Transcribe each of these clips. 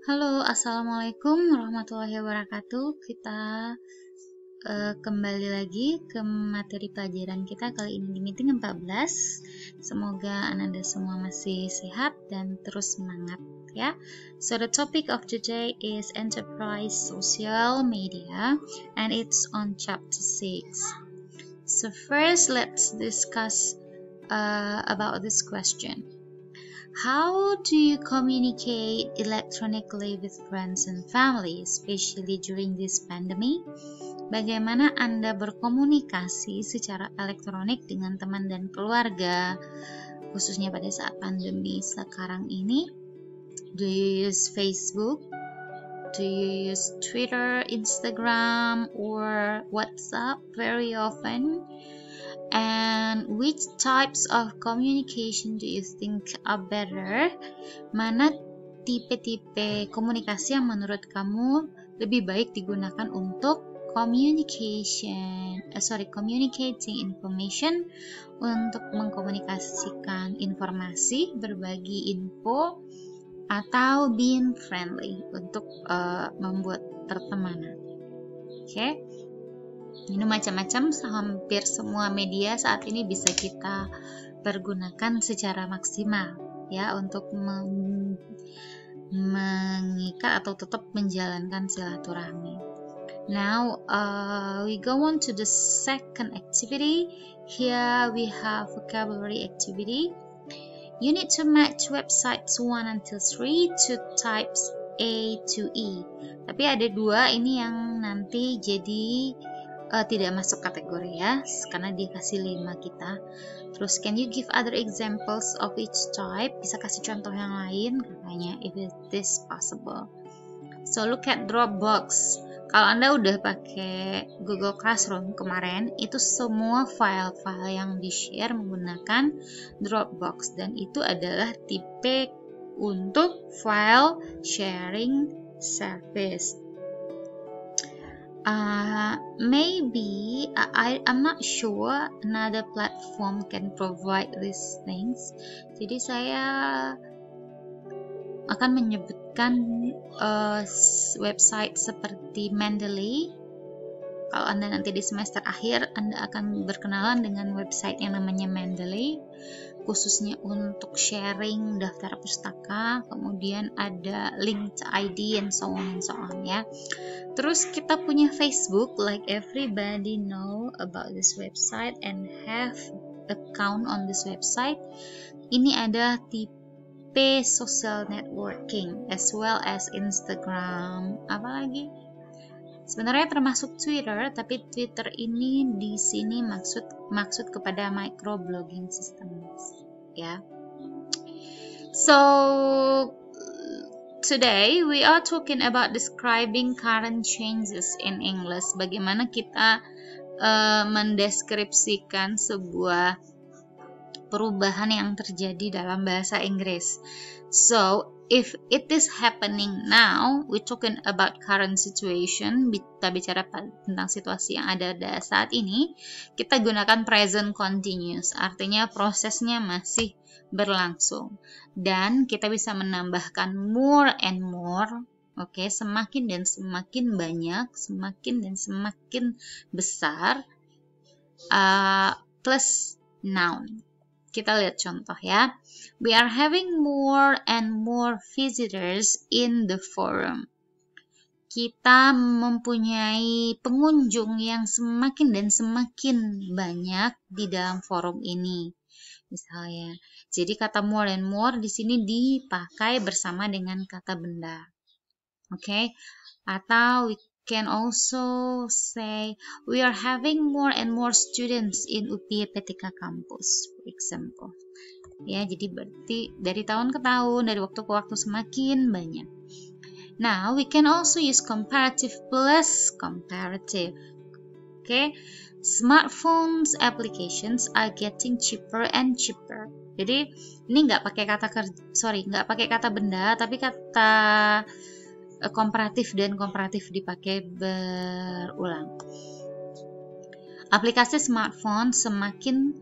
Halo, Assalamualaikum warahmatullahi wabarakatuh. Kita kembali lagi ke materi pelajaran kita kali ini di meeting 14. Semoga Anda semua masih sehat dan terus semangat ya. So the topic of today is enterprise social media and it's on chapter 6. So first let's discuss about this question. How do you communicate electronically with friends and family, especially during this pandemic? Bagaimana Anda berkomunikasi secara elektronik dengan teman dan keluarga, khususnya pada saat pandemi sekarang ini? Do you use Facebook? Do you use Twitter, Instagram, or WhatsApp very often? And which types of communication do you think are better? Mana tipe-tipe komunikasi yang menurut kamu lebih baik digunakan untuk communicating information, untuk mengkomunikasikan informasi, berbagi info, atau being friendly untuk membuat pertemanan. Oke? Ini macam-macam, hampir semua media saat ini bisa kita pergunakan secara maksimal ya untuk mengikat atau tetap menjalankan silaturahmi. Now we go on to the second activity. Here we have vocabulary activity. You need to match websites 1 until 3 to types A to E. Tapi ada dua ini yang nanti jadi tidak masuk kategori ya, karena dia kasih 5 kita. Terus can you give other examples of each type? Bisa kasih contoh yang lain katanya, if it is possible. So look at Dropbox. Kalau Anda udah pakai Google Classroom kemarin, itu semua file-file yang di-share menggunakan Dropbox, dan itu adalah tipe untuk file sharing service. Maybe I'm not sure another platform can provide these things. Jadi saya akan menyebutkan website seperti Mendeley. Kalau Anda nanti di semester akhir, Anda akan berkenalan dengan website yang namanya Mendeley, khususnya untuk sharing daftar pustaka, kemudian ada linked ID and so on ya. Terus kita punya Facebook, like everybody know about this website and have account on this website. Ini ada tipe social networking as well as Instagram. Apalagi? Sebenarnya termasuk Twitter, tapi Twitter ini di sini maksud kepada microblogging systems, ya. So today we are talking about describing current changes in English. Bagaimana kita mendeskripsikan sebuah perubahan yang terjadi dalam bahasa Inggris. So if it is happening now, we're talking about current situation. Kita bicara tentang situasi yang ada saat ini. Kita gunakan present continuous, artinya prosesnya masih berlangsung. Dan kita bisa menambahkan more and more, semakin dan semakin banyak, semakin dan semakin besar, plus noun. Kita lihat contoh ya. We are having more and more visitors in the forum. Kita mempunyai pengunjung yang semakin dan semakin banyak di dalam forum ini. Misalnya, jadi kata more and more di sini dipakai bersama dengan kata benda. Atau we can also say we are having more and more students in UPI Petika Campus, for example. Ya, jadi berarti dari tahun ke tahun, dari waktu ke waktu semakin banyak. Now we can also use comparative plus comparative. Smartphones applications are getting cheaper and cheaper. Jadi ini nggak pakai kata benda, tapi kata komparatif dan komparatif dipakai berulang. Aplikasi smartphone semakin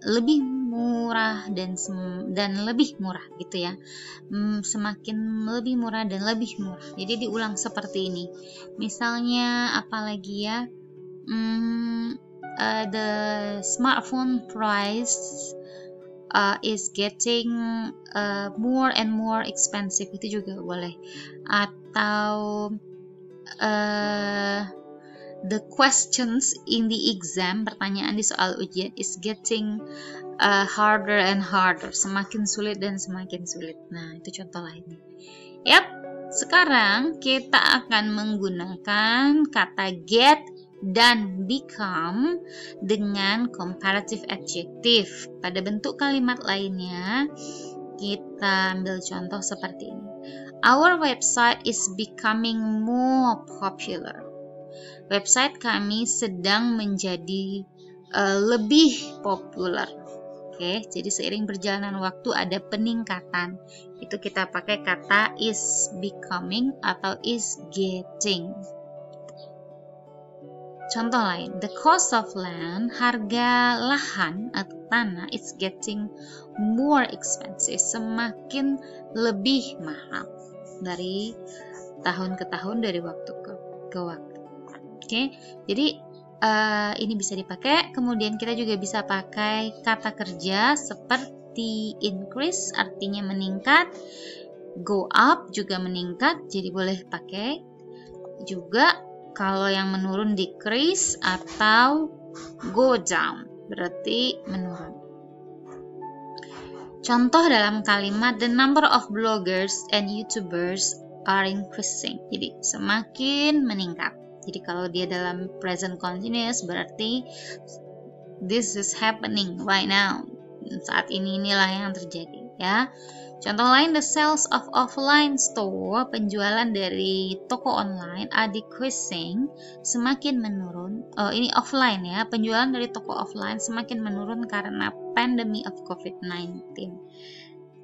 lebih murah dan lebih murah gitu ya. Semakin lebih murah dan lebih murah. Jadi diulang seperti ini. Misalnya apalagi ya, the smartphone price is getting more and more expensive, itu juga boleh. Atau the questions in the exam, pertanyaan di soal ujian, is getting harder and harder, semakin sulit dan semakin sulit. Nah, itu contoh lainnya. Yap, sekarang kita akan menggunakan kata get dan become dengan comparative adjective. Pada bentuk kalimat lainnya, kita ambil contoh seperti ini. Our website is becoming more popular. Website kami sedang menjadi lebih populer. Oke, jadi seiring perjalanan waktu ada peningkatan. Itu kita pakai kata is becoming atau is getting. Contoh lain, the cost of land, harga lahan atau tanah is getting more expensive, semakin lebih mahal dari tahun ke tahun, dari waktu ke waktu. Oke, jadi ini bisa dipakai. Kemudian kita juga bisa pakai kata kerja seperti increase, artinya meningkat, go up juga meningkat, jadi boleh pakai juga. Kalau yang menurun decrease atau go down, berarti menurun. Contoh dalam kalimat, the number of bloggers and YouTubers are increasing. Jadi semakin meningkat. Jadi kalau dia dalam present continuous berarti this is happening right now. Saat ini inilah yang terjadi ya. Contoh lain, the sales of offline store, penjualan dari toko online are decreasing, semakin menurun. Ini offline ya, penjualan dari toko offline semakin menurun karena pandemi of COVID-19.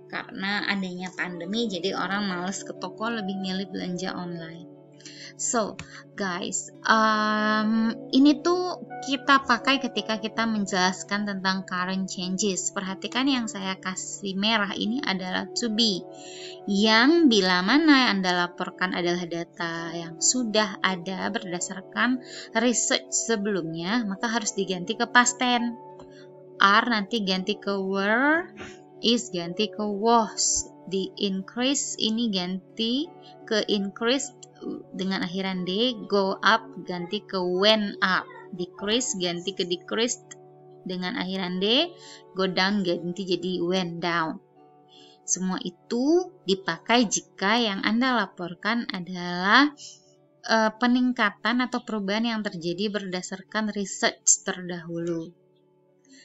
Karena adanya pandemi, jadi orang malas ke toko, lebih milih belanja online. So guys, ini tuh kita pakai ketika kita menjelaskan tentang current changes. Perhatikan yang saya kasih merah ini adalah to be, yang bila mana yang Anda laporkan adalah data yang sudah ada berdasarkan research sebelumnya, maka harus diganti ke past tense. Are nanti ganti ke were, is ganti ke was, di increase ini ganti ke increased dengan akhiran D, go up ganti ke went up, decrease ganti ke decreased dengan akhiran D, go down ganti jadi went down. Semua itu dipakai jika yang Anda laporkan adalah peningkatan atau perubahan yang terjadi berdasarkan research terdahulu.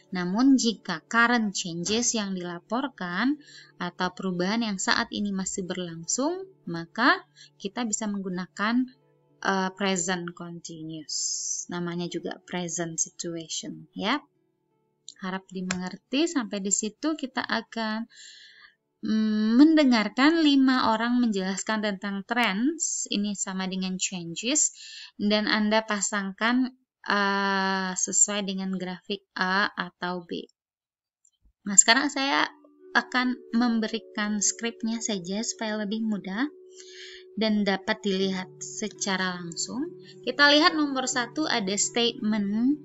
Namun jika current changes yang dilaporkan atau perubahan yang saat ini masih berlangsung, maka kita bisa menggunakan present continuous. Namanya juga present situation ya. Harap dimengerti. Sampai di situ kita akan mendengarkan 5 orang menjelaskan tentang trends. Ini sama dengan changes, dan Anda pasangkan sesuai dengan grafik A atau B. Nah, sekarang saya akan memberikan skripnya saja supaya lebih mudah dan dapat dilihat secara langsung. Kita lihat nomor 1 ada statement,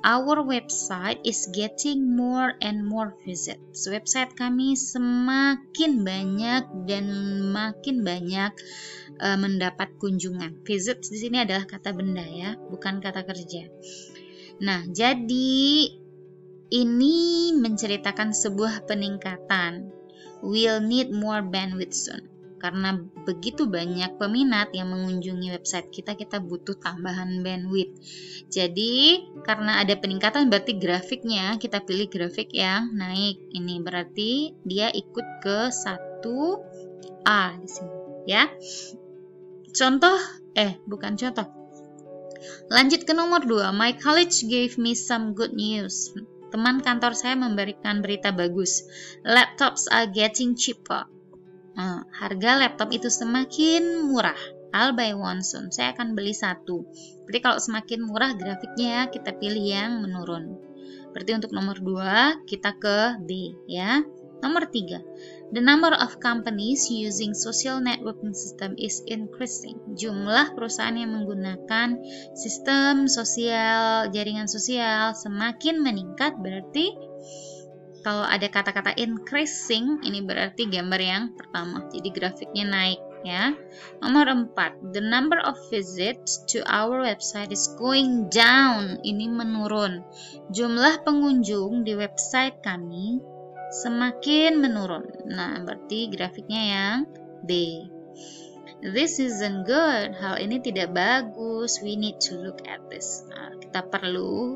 our website is getting more and more visits. Website kami semakin banyak dan makin banyak mendapat kunjungan. Visits di sini adalah kata benda ya, bukan kata kerja. Nah, jadi ini menceritakan sebuah peningkatan. We'll need more bandwidth soon. Karena begitu banyak peminat yang mengunjungi website kita, kita butuh tambahan bandwidth. Jadi, karena ada peningkatan berarti grafiknya, kita pilih grafik yang naik. Ini berarti dia ikut ke 1A di sini ya. Lanjut ke nomor 2. My college gave me some good news. Teman kantor saya memberikan berita bagus. Laptops are getting cheaper. Harga laptop itu semakin murah. I'll buy one soon. Saya akan beli 1. Berarti kalau semakin murah grafiknya ya, kita pilih yang menurun. Berarti untuk nomor 2 kita ke B ya. Nomor 3, the number of companies using social networking system is increasing. Jumlah perusahaan yang menggunakan sistem sosial, jaringan sosial semakin meningkat. Berarti kalau ada kata-kata increasing, ini berarti gambar yang pertama. Jadi grafiknya naik ya. Nomor 4, the number of visits to our website is going down. Ini menurun. Jumlah pengunjung di website kami semakin menurun. Nah, berarti grafiknya yang B. This isn't good. Hal ini tidak bagus. We need to look at this. Nah, kita perlu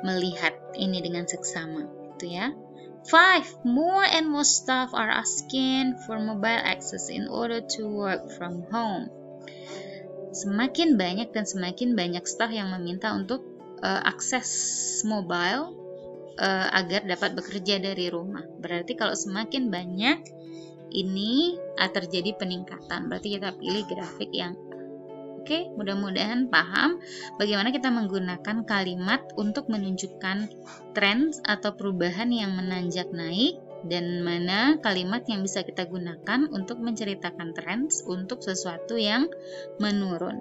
melihat ini dengan seksama, gitu ya. 5. More and more staff are asking for mobile access in order to work from home. Semakin banyak dan semakin banyak staff yang meminta untuk akses mobile agar dapat bekerja dari rumah. Berarti kalau semakin banyak ini terjadi peningkatan. Berarti kita pilih grafik yang Oke, mudah-mudahan paham bagaimana kita menggunakan kalimat untuk menunjukkan tren atau perubahan yang menanjak naik, dan mana kalimat yang bisa kita gunakan untuk menceritakan tren untuk sesuatu yang menurun.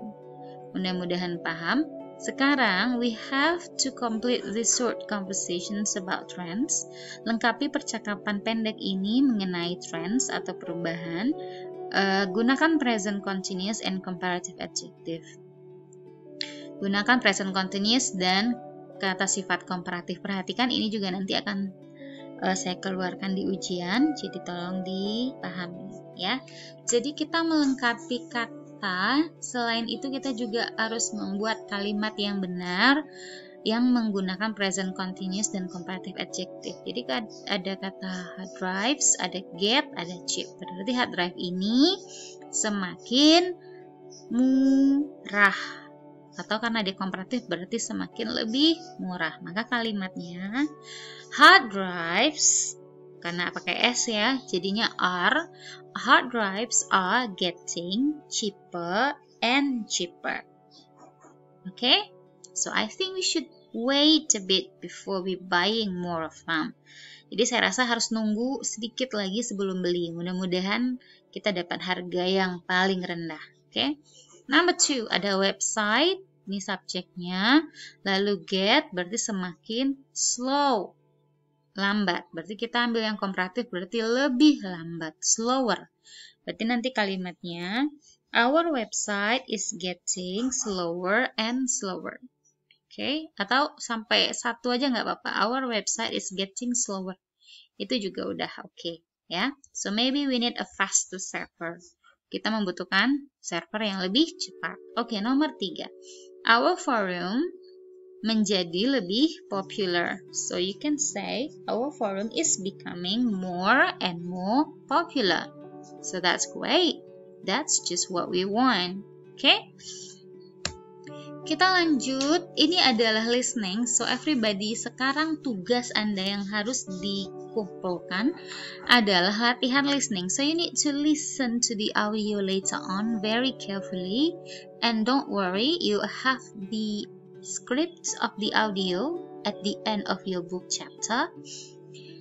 Mudah-mudahan paham. Sekarang, we have to complete this short conversations about trends. Lengkapi percakapan pendek ini mengenai trends atau perubahan. Gunakan present continuous and comparative adjective. Gunakan present continuous dan kata sifat komparatif. Perhatikan ini juga nanti akan saya keluarkan di ujian, jadi tolong dipahami ya. Jadi kita melengkapi kata. Selain itu kita juga harus membuat kalimat yang benar yang menggunakan present continuous dan comparative adjective. Jadi ada kata hard drives, ada get, ada cheap. Berarti hard drive ini semakin murah. Atau karena dia komparatif berarti semakin lebih murah. Maka kalimatnya hard drives, karena pakai S ya, jadinya are. Hard drives are getting cheaper and cheaper. Okay? So I think we should wait a bit before we buying more of them. Jadi saya rasa harus nunggu sedikit lagi sebelum beli. Mudah-mudahan kita dapat harga yang paling rendah. Okay? Number 2, ada website. Ini subjeknya. Lalu get berarti semakin slow. Lambat. Berarti kita ambil yang komparatif berarti lebih lambat. Slower. Berarti nanti kalimatnya our website is getting slower and slower. Oke, atau sampai 1 aja nggak apa-apa. Our website is getting slower. Itu juga udah oke, ya. So maybe we need a faster server. Kita membutuhkan server yang lebih cepat. Oke, nomor 3. Our forum menjadi lebih popular. So you can say our forum is becoming more and more popular. So that's great. That's just what we want. Okay? Kita lanjut, ini adalah listening, so everybody sekarang tugas Anda yang harus dikumpulkan adalah latihan listening. So you need to listen to the audio later on very carefully, and don't worry, you have the script of the audio at the end of your book chapter.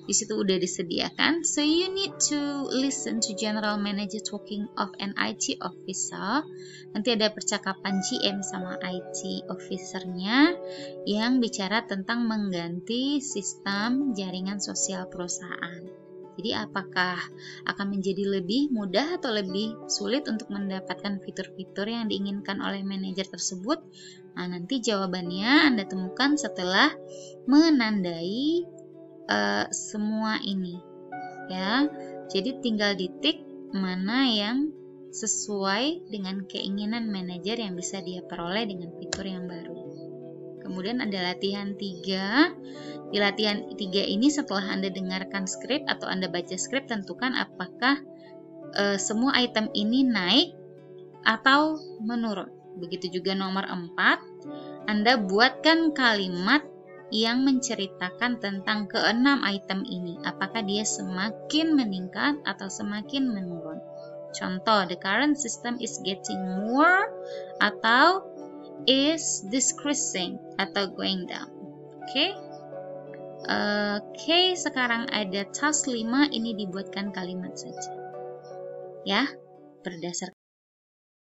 Di situ udah disediakan. So you need to listen to general manager talking of an IT officer. Nanti ada percakapan GM sama IT officernya yang bicara tentang mengganti sistem jaringan sosial perusahaan. Jadi apakah akan menjadi lebih mudah atau lebih sulit untuk mendapatkan fitur-fitur yang diinginkan oleh manajer tersebut? Nah, nanti jawabannya Anda temukan setelah menandai semua ini ya. Jadi tinggal ditik mana yang sesuai dengan keinginan manajer yang bisa dia peroleh dengan fitur yang baru. Kemudian ada latihan 3. Di latihan 3 ini setelah Anda dengarkan skrip atau Anda baca skrip, tentukan apakah semua item ini naik atau menurun. Begitu juga nomor 4, Anda buatkan kalimat yang menceritakan tentang ke-6 item ini. Apakah dia semakin meningkat atau semakin menurun. Contoh, the current system is getting more atau is decreasing atau going down. Oke? Oke, sekarang ada task 5, ini dibuatkan kalimat saja. Ya, berdasarkan